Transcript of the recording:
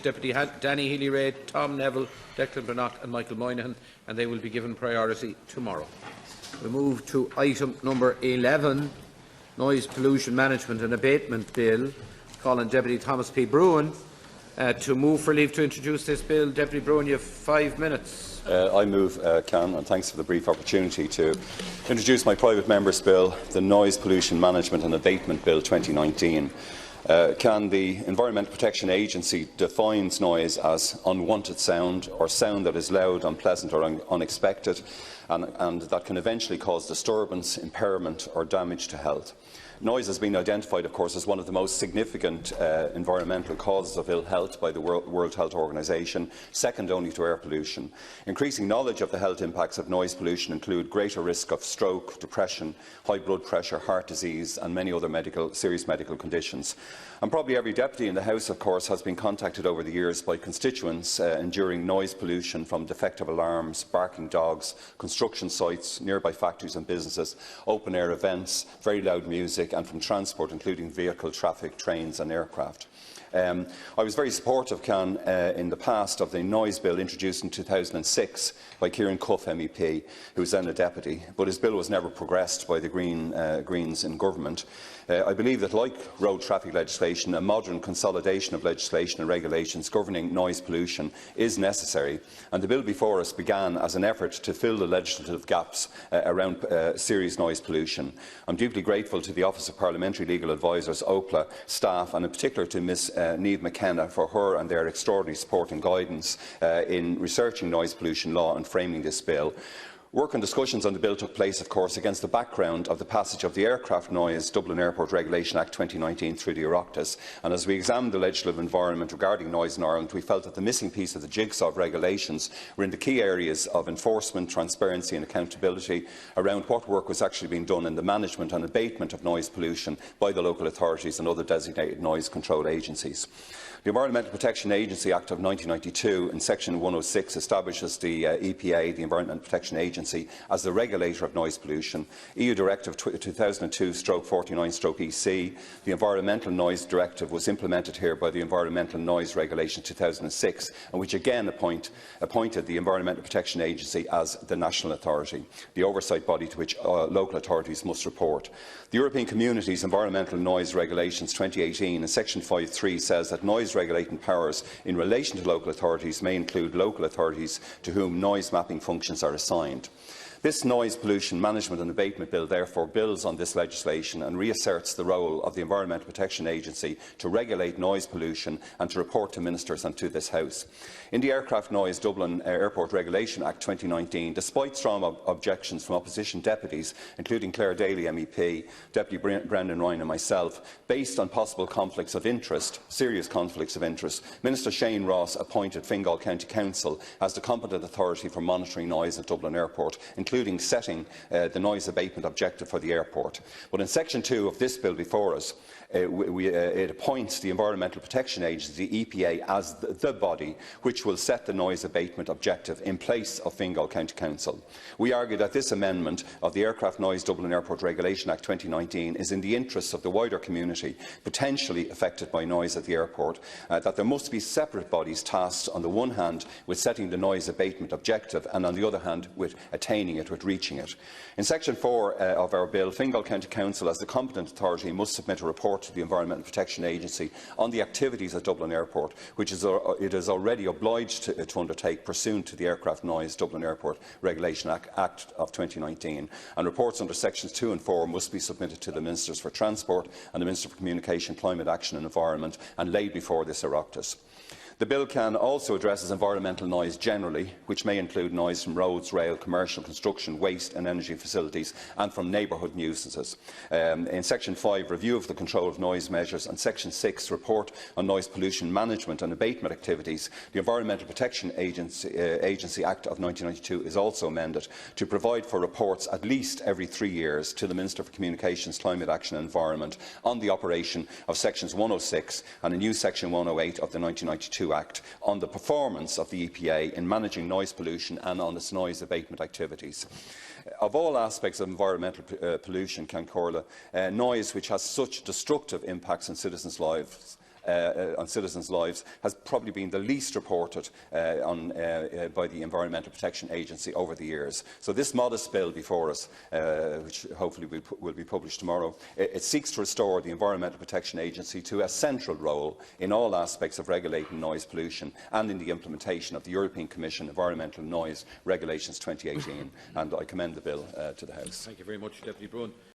Deputy Danny Healy-Rae, Tom Neville, Declan Bernot and Michael Moynihan, and they will be given priority tomorrow. We move to item number 11, Noise Pollution Management and Abatement Bill, calling Deputy Thomas P. Broughan to move for leave to introduce this bill. Deputy Broughan, you have 5 minutes. I move, Can, and thanks for the brief opportunity to introduce my private member's bill, the Noise Pollution Management and Abatement Bill 2019. The Environmental Protection Agency defines noise as unwanted sound or sound that is loud, unpleasant or unexpected and that can eventually cause disturbance, impairment or damage to health. Noise has been identified, of course, as one of the most significant environmental causes of ill health by the World Health Organization, second only to air pollution. Increasing knowledge of the health impacts of noise pollution include greater risk of stroke, depression, high blood pressure, heart disease and many other serious medical conditions. And probably every deputy in the House, of course, has been contacted over the years by constituents enduring noise pollution from defective alarms, barking dogs, construction sites, nearby factories and businesses, open-air events, very loud music and from transport, including vehicle traffic, trains and aircraft. I was very supportive, in the past of the noise bill introduced in 2006 by Kieran Cuffe MEP, who was then a deputy, but his bill was never progressed by the Greens in government. I believe that, like road traffic legislation, a modern consolidation of legislation and regulations governing noise pollution is necessary, and the bill before us began as an effort to fill the legislative gaps around serious noise pollution. I am deeply grateful to the Office of Parliamentary Legal Advisers, OPLA, staff, and in particular to Ms Niamh McKenna for her and their extraordinary support and guidance in researching noise pollution law and framing this bill. Work and discussions on the bill took place, of course, against the background of the passage of the Aircraft Noise Dublin Airport Regulation Act 2019 through the Oireachtas, and as we examined the legislative environment regarding noise in Ireland, we felt that the missing piece of the jigsaw of regulations were in the key areas of enforcement, transparency and accountability around what work was actually being done in the management and abatement of noise pollution by the local authorities and other designated noise control agencies. The Environmental Protection Agency Act of 1992 in section 106 establishes the EPA, the Environmental Protection Agency, as the regulator of noise pollution. EU Directive 2002/49/EC, the Environmental Noise Directive, was implemented here by the Environmental Noise Regulation 2006, and which again appointed the Environmental Protection Agency as the national authority, the oversight body to which local authorities must report. The European Community's Environmental Noise Regulations 2018 in section 5.3 says that noise regulating powers in relation to local authorities may include local authorities to whom noise mapping functions are assigned. This Noise Pollution Management and Abatement Bill therefore builds on this legislation and reasserts the role of the Environmental Protection Agency to regulate noise pollution and to report to ministers and to this House. In the Aircraft Noise Dublin Airport Regulation Act 2019, despite strong objections from opposition deputies, including Claire Daly MEP, Deputy Brendan Ryan and myself, based on possible conflicts of interest, serious conflicts of interest, Minister Shane Ross appointed Fingal County Council as the competent authority for monitoring noise at Dublin Airport, including setting the noise abatement objective for the airport. But in section 2 of this bill before us, it appoints the Environmental Protection Agency, the EPA, as the body which will set the noise abatement objective in place of Fingal County Council. We argue that this amendment of the Aircraft Noise Dublin Airport Regulation Act 2019 is in the interests of the wider community potentially affected by noise at the airport, that there must be separate bodies tasked on the one hand with setting the noise abatement objective and on the other hand with attaining it, with reaching it. In section 4 of our bill, Fingal County Council as the competent authority must submit a report to the Environmental Protection Agency on the activities at Dublin Airport, which it is already obliged to undertake pursuant to the Aircraft Noise Dublin Airport Regulation Act of 2019, and reports under sections 2 and 4 must be submitted to the Ministers for Transport and the Minister for Communication, Climate Action and Environment and laid before this Oireachtas. The bill also addresses environmental noise generally, which may include noise from roads, rail, commercial, construction, waste and energy facilities and from neighbourhood nuisances. In section 5, review of the control of noise measures, and section 6, report on noise pollution management and abatement activities, the Environmental Protection Agency Act of 1992 is also amended to provide for reports at least every 3 years to the Minister for Communications, Climate Action and Environment on the operation of sections 106 and a new section 108 of the 1992 Act on the performance of the EPA in managing noise pollution and on its noise abatement activities. Of all aspects of environmental pollution, noise which has such destructive impacts on citizens' lives on citizens' lives has probably been the least reported by the Environmental Protection Agency over the years. So this modest bill before us, which hopefully will be published tomorrow, it seeks to restore the Environmental Protection Agency to a central role in all aspects of regulating noise pollution and in the implementation of the European Commission Environmental Noise Regulations 2018. And I commend the bill to the House. Thank you very much, Deputy Broughan.